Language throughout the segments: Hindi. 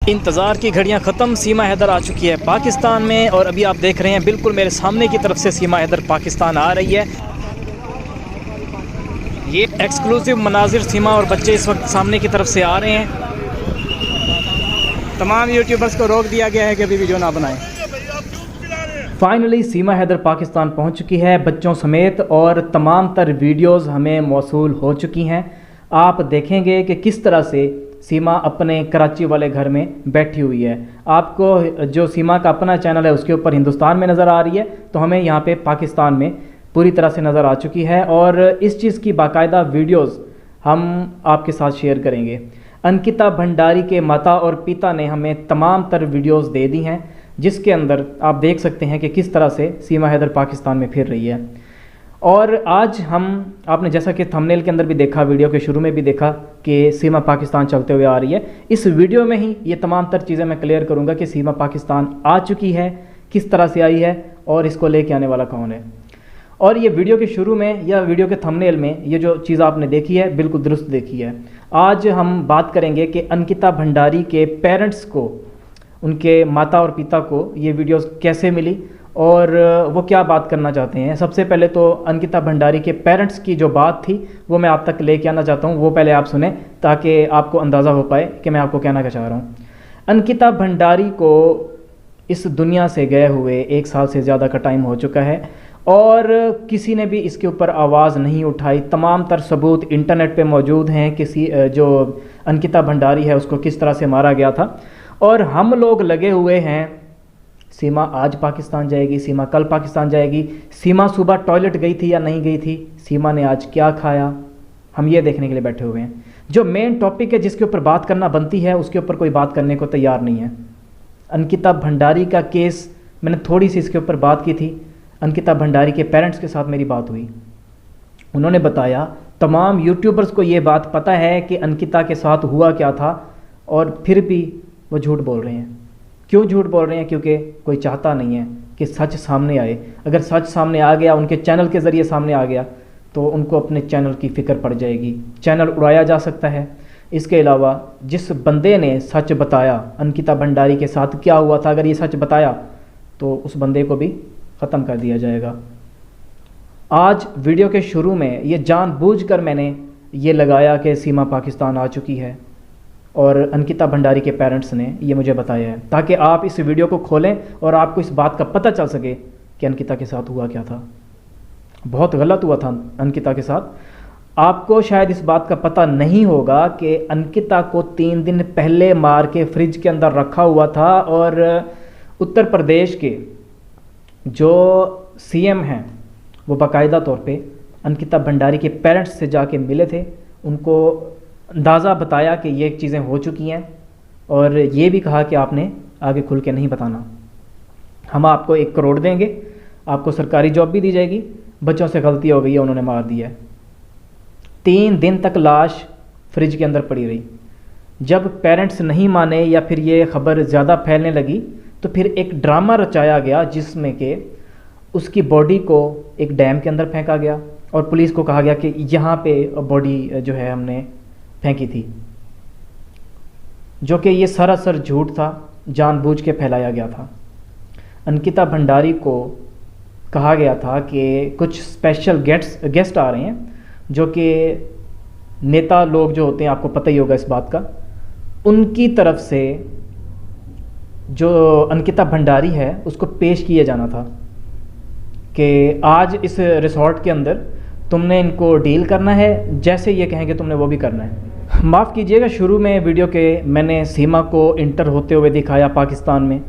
इंतज़ार की घड़ियां ख़त्म, सीमा हैदर आ चुकी है पाकिस्तान में और अभी आप देख रहे हैं बिल्कुल मेरे सामने की तरफ से सीमा हैदर पाकिस्तान आ रही है। ये एक्सक्लूसिव मनाजिर सीमा और बच्चे इस वक्त सामने की तरफ से आ रहे हैं। तमाम यूट्यूबर्स को रोक दिया गया है कि अभी वीडियो ना बनाएं। फाइनली सीमा हैदर पाकिस्तान पहुंच चुकी है बच्चों समेत और तमाम तर वीडियोस हमें मौसूल हो चुकी हैं। आप देखेंगे कि किस तरह से सीमा अपने कराची वाले घर में बैठी हुई है। आपको जो सीमा का अपना चैनल है उसके ऊपर हिंदुस्तान में नज़र आ रही है, तो हमें यहाँ पे पाकिस्तान में पूरी तरह से नज़र आ चुकी है और इस चीज़ की बाकायदा वीडियोस हम आपके साथ शेयर करेंगे। अंकिता भंडारी के माता और पिता ने हमें तमाम तर वीडियोस दे दी हैं, जिसके अंदर आप देख सकते हैं कि किस तरह से सीमा हैदर पाकिस्तान में फिर रही है। और आज आपने जैसा कि थंबनेल के अंदर भी देखा, वीडियो के शुरू में भी देखा कि सीमा पाकिस्तान चलते हुए आ रही है। इस वीडियो में ही ये तमाम तर चीज़ें मैं क्लियर करूँगा कि सीमा पाकिस्तान आ चुकी है, किस तरह से आई है और इसको लेके आने वाला कौन है। और ये वीडियो के शुरू में या वीडियो के थंबनेल में ये जो चीज़ आपने देखी है बिल्कुल दुरुस्त देखी है। आज हम बात करेंगे कि अंकिता भंडारी के पेरेंट्स को, उनके माता और पिता को ये वीडियोस कैसे मिली और वो क्या बात करना चाहते हैं। सबसे पहले तो अंकिता भंडारी के पेरेंट्स की जो बात थी वो मैं आप तक लेके आना चाहता हूँ, वो पहले आप सुने ताकि आपको अंदाज़ा हो पाए कि मैं आपको कहना क्या चाह रहा हूँ। अंकिता भंडारी को इस दुनिया से गए हुए 1 साल से ज़्यादा का टाइम हो चुका है और किसी ने भी इसके ऊपर आवाज़ नहीं उठाई। तमाम तर सबूत इंटरनेट पे मौजूद हैं किसी जो अंकिता भंडारी है उसको किस तरह से मारा गया था। और हम लोग लगे हुए हैं सीमा आज पाकिस्तान जाएगी, सीमा कल पाकिस्तान जाएगी, सीमा सुबह टॉयलेट गई थी या नहीं गई थी, सीमा ने आज क्या खाया, हम ये देखने के लिए बैठे हुए हैं। जो मेन टॉपिक है जिसके ऊपर बात करना बनती है उसके ऊपर कोई बात करने को तैयार नहीं है। अंकिता भंडारी का केस मैंने थोड़ी सी इसके ऊपर बात की थी। अंकिता भंडारी के पेरेंट्स के साथ मेरी बात हुई, उन्होंने बताया तमाम यूट्यूबर्स को ये बात पता है कि अंकिता के साथ हुआ क्या था और फिर भी वो झूठ बोल रहे हैं। क्यों झूठ बोल रहे हैं? क्योंकि कोई चाहता नहीं है कि सच सामने आए। अगर सच सामने आ गया, उनके चैनल के ज़रिए सामने आ गया, तो उनको अपने चैनल की फ़िक्र पड़ जाएगी, चैनल उड़ाया जा सकता है। इसके अलावा जिस बंदे ने सच बताया अंकिता भंडारी के साथ क्या हुआ था, अगर ये सच बताया तो उस बंदे को भी ख़त्म कर दिया जाएगा। आज वीडियो के शुरू में ये जानबूझकर मैंने ये लगाया कि सीमा पाकिस्तान आ चुकी है और अंकिता भंडारी के पेरेंट्स ने ये मुझे बताया है, ताकि आप इस वीडियो को खोलें और आपको इस बात का पता चल सके कि अंकिता के साथ हुआ क्या था। बहुत गलत हुआ था अंकिता के साथ। आपको शायद इस बात का पता नहीं होगा कि अंकिता को 3 दिन पहले मार के फ्रिज के अंदर रखा हुआ था और उत्तर प्रदेश के जो सीएम हैं वो बाकायदा तौर पे अंकिता भंडारी के पेरेंट्स से जाके मिले थे, उनको अंदाज़ा बताया कि ये चीज़ें हो चुकी हैं और ये भी कहा कि आपने आगे खुल के नहीं बताना। हम आपको 1 करोड़ देंगे, आपको सरकारी जॉब भी दी जाएगी, बच्चों से गलती हो गई है, उन्होंने मार दिया है। 3 दिन तक लाश फ्रिज के अंदर पड़ी रही। जब पेरेंट्स नहीं माने या फिर ये खबर ज़्यादा फैलने लगी तो फिर एक ड्रामा रचाया गया जिसमें कि उसकी बॉडी को एक डैम के अंदर फेंका गया और पुलिस को कहा गया कि यहाँ पे बॉडी जो है हमने फेंकी थी, जो कि ये सरासर झूठ था, जानबूझ के फैलाया गया था। अंकिता भंडारी को कहा गया था कि कुछ स्पेशल गेस्ट आ रहे हैं जो कि नेता लोग जो होते हैं, आपको पता ही होगा इस बात का, उनकी तरफ से जो अंकिता भंडारी है उसको पेश किया जाना था कि आज इस रिसोर्ट के अंदर तुमने इनको डील करना है, जैसे ये कहेंगे तुमने वो भी करना है। माफ़ कीजिएगा, शुरू में वीडियो के मैंने सीमा को इंटर होते हुए दिखाया पाकिस्तान में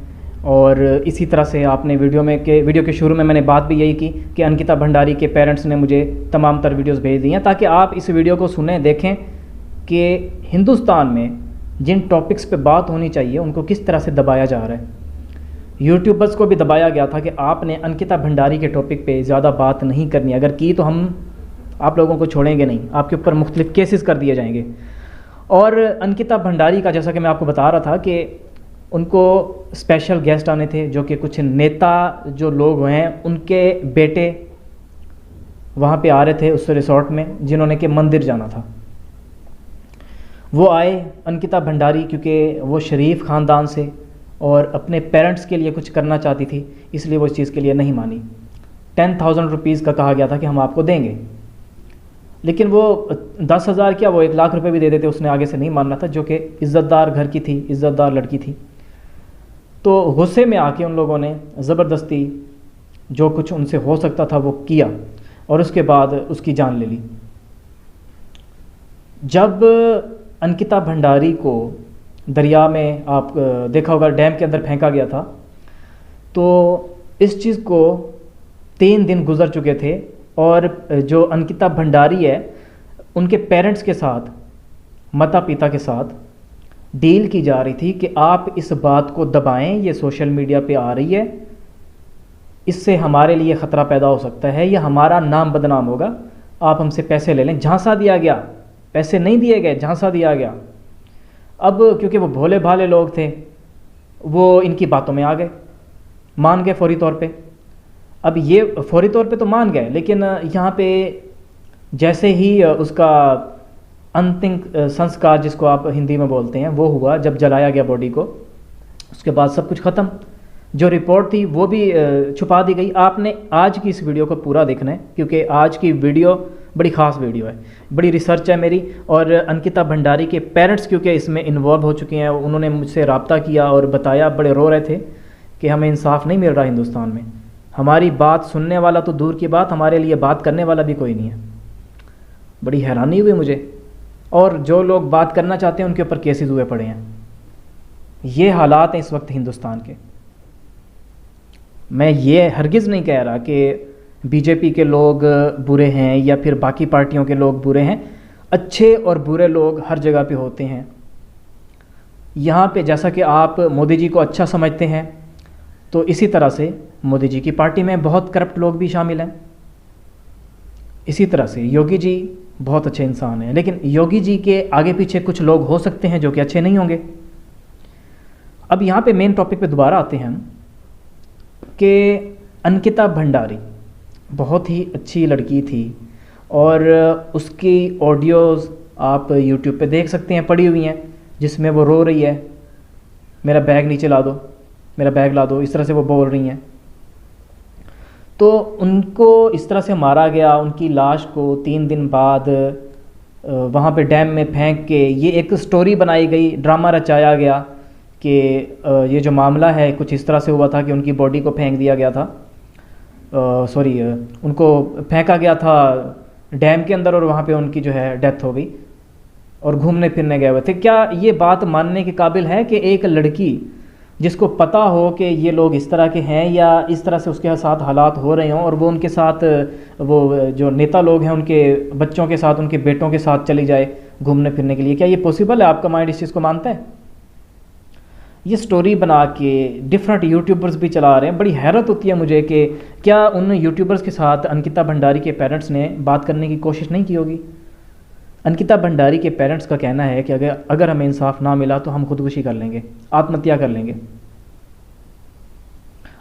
और इसी तरह से आपने वीडियो के शुरू में मैंने बात भी यही की कि अंकिता भंडारी के पेरेंट्स ने मुझे तमाम तर वीडियोस भेज दी हैं ताकि आप इस वीडियो को सुनें, देखें कि हिंदुस्तान में जिन टॉपिक्स पे बात होनी चाहिए उनको किस तरह से दबाया जा रहा है। यूट्यूबर्स को भी दबाया गया था कि आपने अंकिता भंडारी के टॉपिक पे ज़्यादा बात नहीं करनी, अगर की तो हम आप लोगों को छोड़ेंगे नहीं, आपके ऊपर मुख्तलिफ केसेस कर दिए जाएंगे। और अंकिता भंडारी का जैसा कि मैं आपको बता रहा था कि उनको स्पेशल गेस्ट आने थे जो कि कुछ नेता जो लोग हैं उनके बेटे वहाँ पे आ रहे थे उस रिसोर्ट में, जिन्होंने कि मंदिर जाना था। वो आए अंकिता भंडारी, क्योंकि वो शरीफ ख़ानदान से और अपने पेरेंट्स के लिए कुछ करना चाहती थी, इसलिए वो इस चीज़ के लिए नहीं मानी। 10,000 रुपीज़ का कहा गया था कि हम आपको देंगे, लेकिन वो 10,000 क्या, वो 1,00,000 रुपये भी दे देते, उसने आगे से नहीं मानना था, जो कि इज़्ज़तदार घर की थी, इज़्ज़तदार लड़की थी। तो गुस्से में आके उन लोगों ने ज़बरदस्ती जो कुछ उनसे हो सकता था वो किया और उसके बाद उसकी जान ले ली। जब अंकिता भंडारी को दरिया में, आप देखा होगा, डैम के अंदर फेंका गया था, तो इस चीज़ को 3 दिन गुजर चुके थे और जो अंकिता भंडारी है उनके पेरेंट्स के साथ, माता पिता के साथ डील की जा रही थी कि आप इस बात को दबाएं, ये सोशल मीडिया पे आ रही है, इससे हमारे लिए ख़तरा पैदा हो सकता है या हमारा नाम बदनाम होगा, आप हमसे पैसे ले लें। झांसा दिया गया, पैसे नहीं दिए गए, झांसा दिया गया। अब क्योंकि वो भोले भाले लोग थे, वो इनकी बातों में आ गए, मान गए फौरी तौर पे। अब ये फौरी तौर पे तो मान गए, लेकिन यहाँ पे जैसे ही उसका अंतिम संस्कार, जिसको आप हिंदी में बोलते हैं, वो हुआ, जब जलाया गया बॉडी को, उसके बाद सब कुछ ख़त्म। जो रिपोर्ट थी वो भी छुपा दी गई। आपने आज की इस वीडियो को पूरा देखना है, क्योंकि आज की वीडियो बड़ी ख़ास वीडियो है, बड़ी रिसर्च है मेरी। और अंकिता भंडारी के पेरेंट्स क्योंकि इसमें इन्वॉल्व हो चुके हैं, उन्होंने मुझसे रब्ता किया और बताया, बड़े रो रहे थे कि हमें इंसाफ नहीं मिल रहा हिंदुस्तान में, हमारी बात सुनने वाला तो दूर की बात, हमारे लिए बात करने वाला भी कोई नहीं है। बड़ी हैरानी हुई मुझे। और जो लोग बात करना चाहते हैं उनके ऊपर केसेस हुए पड़े हैं। ये हालात हैं इस वक्त हिंदुस्तान के। मैं ये हरगिज़ नहीं कह रहा कि बीजेपी के लोग बुरे हैं या फिर बाकी पार्टियों के लोग बुरे हैं। अच्छे और बुरे लोग हर जगह पे होते हैं। यहाँ पे जैसा कि आप मोदी जी को अच्छा समझते हैं, तो इसी तरह से मोदी जी की पार्टी में बहुत करप्ट लोग भी शामिल हैं। इसी तरह से योगी जी बहुत अच्छे इंसान हैं, लेकिन योगी जी के आगे पीछे कुछ लोग हो सकते हैं जो कि अच्छे नहीं होंगे। अब यहाँ पे मेन टॉपिक पे दोबारा आते हैं कि अंकिता भंडारी बहुत ही अच्छी लड़की थी और उसकी ऑडियोज़ आप यूट्यूब पे देख सकते हैं, पड़ी हुई हैं, जिसमें वो रो रही है, मेरा बैग नीचे ला दो, मेरा बैग ला दो, इस तरह से वो बोल रही हैं। तो उनको इस तरह से मारा गया, उनकी लाश को 3 दिन बाद वहाँ पे डैम में फेंक के ये एक स्टोरी बनाई गई, ड्रामा रचाया गया कि ये जो मामला है कुछ इस तरह से हुआ था कि उनकी बॉडी को फेंक दिया गया था, उनको फेंका गया था डैम के अंदर और वहाँ पे उनकी जो है डेथ हो गई और घूमने फिरने गए हुए थे। क्या ये बात मानने के काबिल है कि एक लड़की जिसको पता हो कि ये लोग इस तरह के हैं या इस तरह से उसके साथ हालात हो रहे हों और वो उनके साथ, वो जो नेता लोग हैं उनके बच्चों के साथ, उनके बेटों के साथ चली जाए घूमने फिरने के लिए? क्या ये पॉसिबल है? आपका माइंड इस चीज़ को मानता है? ये स्टोरी बना के डिफरेंट यूट्यूबर्स भी चला रहे हैं। बड़ी हैरत होती है मुझे कि क्या उन यूट्यूबर्स के साथ अंकिता भंडारी के पेरेंट्स ने बात करने की कोशिश नहीं की होगी? अंकिता भंडारी के पेरेंट्स का कहना है कि अगर हमें इंसाफ ना मिला तो हम खुदकुशी कर लेंगे, आत्महत्या कर लेंगे।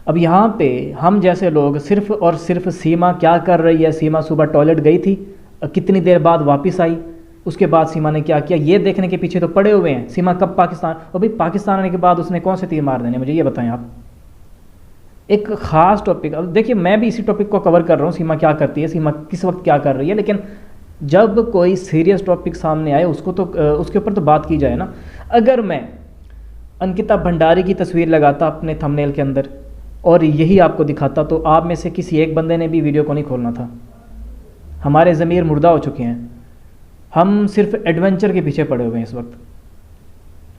अब यहाँ पे हम जैसे लोग सिर्फ़ और सिर्फ सीमा क्या कर रही है, सीमा सुबह टॉयलेट गई थी, कितनी देर बाद वापस आई, उसके बाद सीमा ने क्या किया, ये देखने के पीछे तो पड़े हुए हैं। सीमा कब पाकिस्तान, और भाई पाकिस्तान आने के बाद उसने कौन से तीर मार देने, मुझे ये बताएं आप। एक ख़ास टॉपिक, अब देखिए मैं भी इसी टॉपिक को कवर कर रहा हूँ, सीमा क्या करती है, सीमा किस वक्त क्या कर रही है, लेकिन जब कोई सीरियस टॉपिक सामने आए उसको तो उसके ऊपर तो बात की जाए ना। अगर मैं अंकिता भंडारी की तस्वीर लगाता अपने थंबनेल के अंदर और यही आपको दिखाता तो आप में से किसी एक बंदे ने भी वीडियो को नहीं खोलना था। हमारे ज़मीर मुर्दा हो चुके हैं, हम सिर्फ एडवेंचर के पीछे पड़े हुए हैं इस वक्त।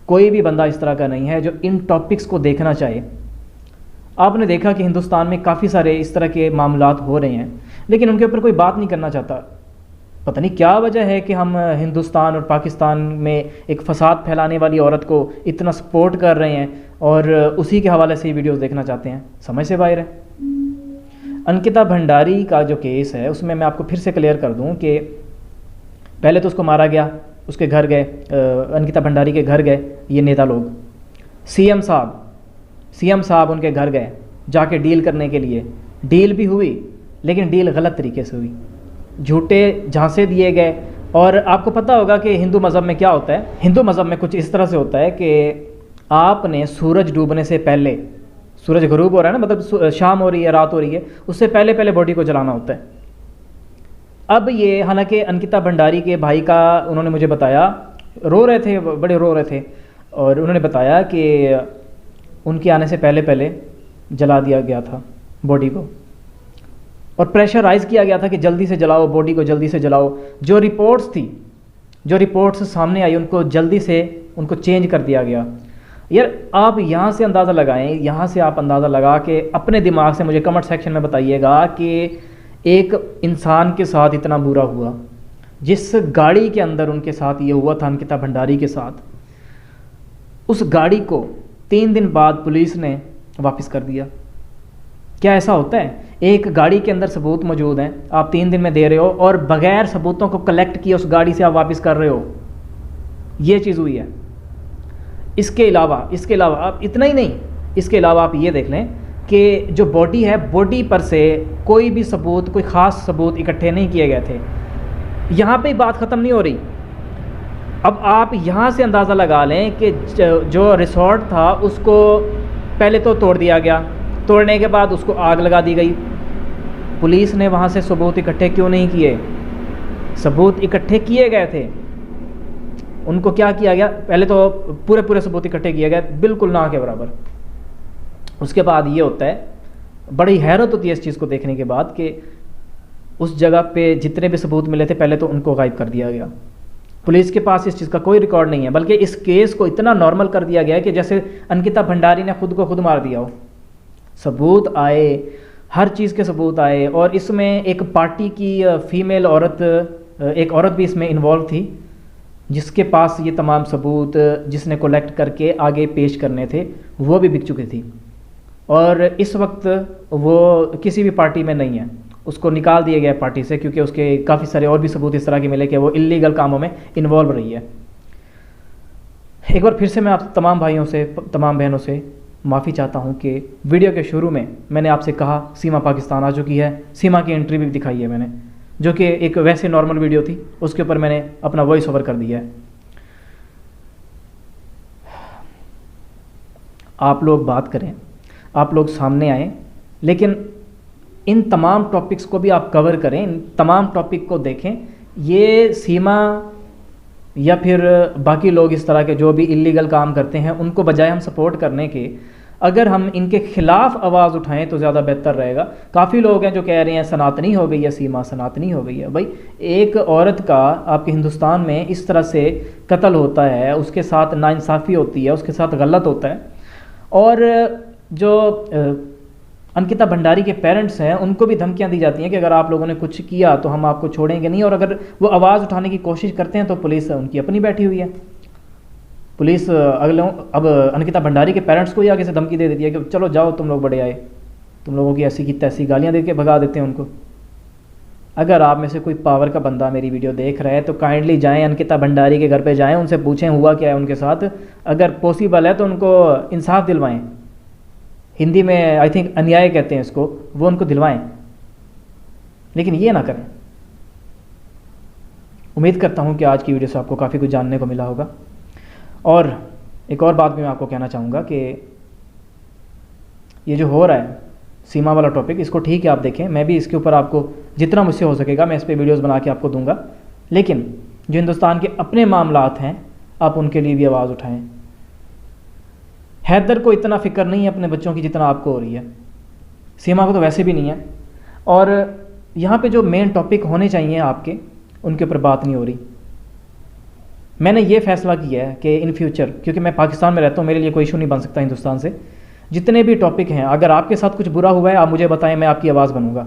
कोई भी बंदा इस तरह का नहीं है जो इन टॉपिक्स को देखना चाहे। आपने देखा कि हिंदुस्तान में काफ़ी सारे इस तरह के मामलात हो रहे हैं, लेकिन उनके ऊपर कोई बात नहीं करना चाहता। पता नहीं क्या वजह है कि हम हिंदुस्तान और पाकिस्तान में एक फसाद फैलाने वाली औरत को इतना सपोर्ट कर रहे हैं और उसी के हवाले से ही वीडियोस देखना चाहते हैं, समझ से बाहर है। अंकिता भंडारी का जो केस है उसमें मैं आपको फिर से क्लियर कर दूं कि पहले तो उसको मारा गया, उसके घर गए, अंकिता भंडारी के घर गए ये नेता लोग, सीएम साहब उनके घर गए जाके डील करने के लिए। डील भी हुई लेकिन डील गलत तरीके से हुई, झूठे झांसे दिए गए, और आपको पता होगा कि हिंदू मज़हब में क्या होता है। हिंदू मज़हब में कुछ इस तरह से होता है कि आपने सूरज डूबने से पहले, सूरज गरूब हो रहा है ना, मतलब शाम हो रही है, रात हो रही है, उससे पहले पहले बॉडी को जलाना होता है। अब ये हालांकि अंकिता भंडारी के भाई का उन्होंने मुझे बताया, रो रहे थे, बड़े रो रहे थे, और उन्होंने बताया कि उनके आने से पहले पहले जला दिया गया था बॉडी को, और प्रेशराइज़ किया गया था कि जल्दी से जलाओ बॉडी को, जल्दी से जलाओ। जो रिपोर्ट्स थी, जो रिपोर्ट्स सामने आई, उनको जल्दी से उनको चेंज कर दिया गया। यार आप यहाँ से अंदाज़ा लगाएं, यहाँ से आप अंदाज़ा लगा के अपने दिमाग से मुझे कमेंट सेक्शन में बताइएगा कि एक इंसान के साथ इतना बुरा हुआ, जिस गाड़ी के अंदर उनके साथ ये हुआ था अंकिता भंडारी के साथ, उस गाड़ी को 3 दिन बाद पुलिस ने वापस कर दिया। क्या ऐसा होता है? एक गाड़ी के अंदर सबूत मौजूद हैं, आप 3 दिन में दे रहे हो, और बगैर सबूतों को कलेक्ट किए उस गाड़ी से आप वापस कर रहे हो। ये चीज़ हुई है। इसके अलावा आप इतना ही नहीं, इसके अलावा आप ये देख लें कि जो बॉडी है, बॉडी पर से कोई भी सबूत, कोई ख़ास सबूत इकट्ठे नहीं किए गए थे। यहाँ पे बात ख़त्म नहीं हो रही। अब आप यहाँ से अंदाज़ा लगा लें कि जो रिसोर्ट था उसको पहले तो तोड़ दिया गया, तोड़ने के बाद उसको आग लगा दी गई। पुलिस ने वहाँ से सबूत इकट्ठे क्यों नहीं किए? सबूत इकट्ठे किए गए थे, उनको क्या किया गया? पहले तो पूरे सबूत इकट्ठे किए गए, बिल्कुल ना के बराबर। उसके बाद ये होता है, बड़ी हैरत होती है इस चीज़ को देखने के बाद कि उस जगह पे जितने भी सबूत मिले थे पहले तो उनको गायब कर दिया गया। पुलिस के पास इस चीज़ का कोई रिकॉर्ड नहीं है, बल्कि इस केस को इतना नॉर्मल कर दिया गया है कि जैसे अंकिता भंडारी ने खुद को खुद मार दिया हो। सबूत आए, हर चीज़ के सबूत आए, और इसमें एक पार्टी की फीमेल औरत, एक औरत भी इसमें इन्वॉल्व थी, जिसके पास ये तमाम सबूत जिसने कलेक्ट करके आगे पेश करने थे वो भी बिक चुकी थी, और इस वक्त वो किसी भी पार्टी में नहीं है, उसको निकाल दिया गया पार्टी से, क्योंकि उसके काफ़ी सारे और भी सबूत इस तरह के मिले कि वो इल्लीगल कामों में इन्वॉल्व रही है। एक बार फिर से मैं आप तमाम भाइयों से, तमाम बहनों से माफ़ी चाहता हूँ कि वीडियो के शुरू में मैंने आपसे कहा सीमा पाकिस्तान आ चुकी है, सीमा की एंट्री भी दिखाई है मैंने, जो कि एक वैसे नॉर्मल वीडियो थी, उसके ऊपर मैंने अपना वॉइस ओवर कर दिया है। आप लोग बात करें, आप लोग सामने आएँ, लेकिन इन तमाम टॉपिक्स को भी आप कवर करें, इन तमाम टॉपिक को देखें। ये सीमा या फिर बाकी लोग इस तरह के जो भी इल्लीगल काम करते हैं, उनको बजाय हम सपोर्ट करने के, अगर हम इनके ख़िलाफ़ आवाज़ उठाएं तो ज़्यादा बेहतर रहेगा। काफ़ी लोग हैं जो कह रहे हैं सनातनी हो गई है सीमा, सनातनी हो गई है। भाई एक औरत का आपके हिंदुस्तान में इस तरह से कत्ल होता है, उसके साथ नाइंसाफ़ी होती है, उसके साथ गलत होता है, और जो अंकिता भंडारी के पेरेंट्स हैं उनको भी धमकियां दी जाती हैं कि अगर आप लोगों ने कुछ किया तो हम आपको छोड़ेंगे नहीं, और अगर वो आवाज़ उठाने की कोशिश करते हैं तो पुलिस उनकी अपनी बैठी हुई है। पुलिस अगले अब अंकिता भंडारी के पेरेंट्स को ही आगे से धमकी दे देती है कि चलो जाओ, तुम लोग बड़े आए, तुम लोगों की ऐसी की तैसी गालियाँ दे के भगा देते हैं उनको। अगर आप में से कोई पावर का बंदा मेरी वीडियो देख रहा है तो काइंडली जाएँ, अंकिता भंडारी के घर पर जाएँ, उनसे पूछें हुआ क्या है उनके साथ। अगर पॉसिबल है तो उनको इंसाफ दिलवाएँ, हिंदी में आई थिंक अन्याय कहते हैं इसको, वो उनको दिलवाएं, लेकिन ये ना करें। उम्मीद करता हूँ कि आज की वीडियो से आपको काफ़ी कुछ जानने को मिला होगा। और एक और बात भी मैं आपको कहना चाहूँगा कि ये जो हो रहा है सीमा वाला टॉपिक, इसको ठीक है आप देखें, मैं भी इसके ऊपर आपको जितना मुझसे हो सकेगा मैं इस पर वीडियोज़ बना के आपको दूँगा, लेकिन जो हिंदुस्तान के अपने मामलात हैं आप उनके लिए भी आवाज़ उठाएँ। हैदर को इतना फ़िक्र नहीं है अपने बच्चों की जितना आपको हो रही है, सीमा को तो वैसे भी नहीं है, और यहाँ पे जो मेन टॉपिक होने चाहिए आपके, उनके ऊपर बात नहीं हो रही। मैंने ये फ़ैसला किया है कि इन फ्यूचर, क्योंकि मैं पाकिस्तान में रहता हूँ, मेरे लिए कोई इशू नहीं बन सकता हिंदुस्तान से, जितने भी टॉपिक हैं अगर आपके साथ कुछ बुरा हुआ है आप मुझे बताएं, मैं आपकी आवाज़ बनूँगा।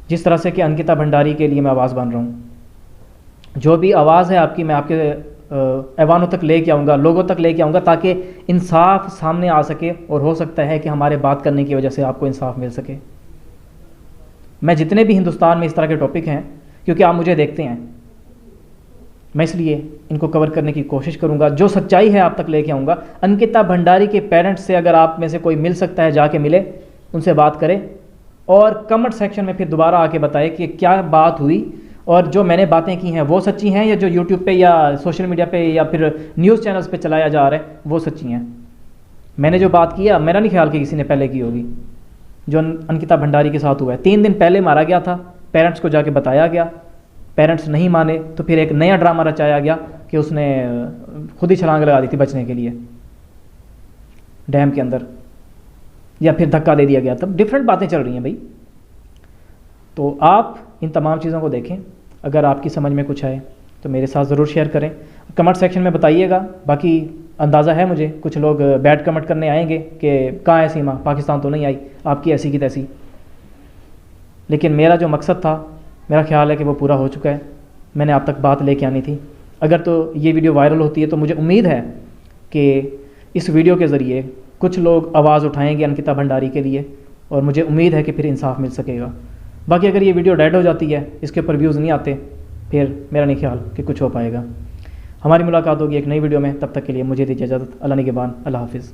जिस तरह से कि अंकिता भंडारी के लिए मैं आवाज़ बन रहा हूँ, जो भी आवाज़ है आपकी मैं आपके ऐवानों तक लेके आऊँगा, लोगों तक लेके आऊँगा, ताकि इंसाफ सामने आ सके, और हो सकता है कि हमारे बात करने की वजह से आपको इंसाफ मिल सके। मैं जितने भी हिंदुस्तान में इस तरह के टॉपिक हैं, क्योंकि आप मुझे देखते हैं, मैं इसलिए इनको कवर करने की कोशिश करूँगा, जो सच्चाई है आप तक लेके आऊँगा। अंकिता भंडारी के पेरेंट्स से अगर आप में से कोई मिल सकता है जाके मिले, उनसे बात करें, और कमेंट सेक्शन में फिर दोबारा आके बताए कि क्या बात हुई और जो मैंने बातें की हैं वो सच्ची हैं, या जो यूट्यूब पे या सोशल मीडिया पे या फिर न्यूज़ चैनल्स पे चलाया जा रहा है वो सच्ची हैं। मैंने जो बात किया, मेरा नहीं ख्याल कि किसी ने पहले की होगी। जो अंकिता भंडारी के साथ हुआ है, 3 दिन पहले मारा गया था, पेरेंट्स को जाके बताया गया, पेरेंट्स नहीं माने तो फिर एक नया ड्रामा रचाया गया कि उसने खुद ही छलांग लगा दी थी बचने के लिए डैम के अंदर, या फिर धक्का दे दिया गया। तब डिफरेंट बातें चल रही हैं भाई। तो आप इन तमाम चीज़ों को देखें, अगर आपकी समझ में कुछ आए तो मेरे साथ ज़रूर शेयर करें, कमेंट सेक्शन में बताइएगा। बाकी अंदाज़ा है मुझे कुछ लोग बैड कमेंट करने आएंगे कि कहाँ है सीमा, पाकिस्तान तो नहीं आई, आपकी ऐसी की तैसी। लेकिन मेरा जो मकसद था, मेरा ख्याल है कि वो पूरा हो चुका है। मैंने आप तक बात लेके आनी थी। अगर तो ये वीडियो वायरल होती है तो मुझे उम्मीद है कि इस वीडियो के ज़रिए कुछ लोग आवाज़ उठाएंगे अंकिता भंडारी के लिए, और मुझे उम्मीद है कि फिर इंसाफ मिल सकेगा। बाकी अगर ये वीडियो डेड हो जाती है, इसके ऊपर व्यूज़ नहीं आते, फिर मेरा नहीं ख्याल कि कुछ हो पाएगा। हमारी मुलाकात होगी एक नई वीडियो में, तब तक के लिए मुझे दीजिए इजाज़त। अल्लाह निगहबान, अल्लाह हाफिज़।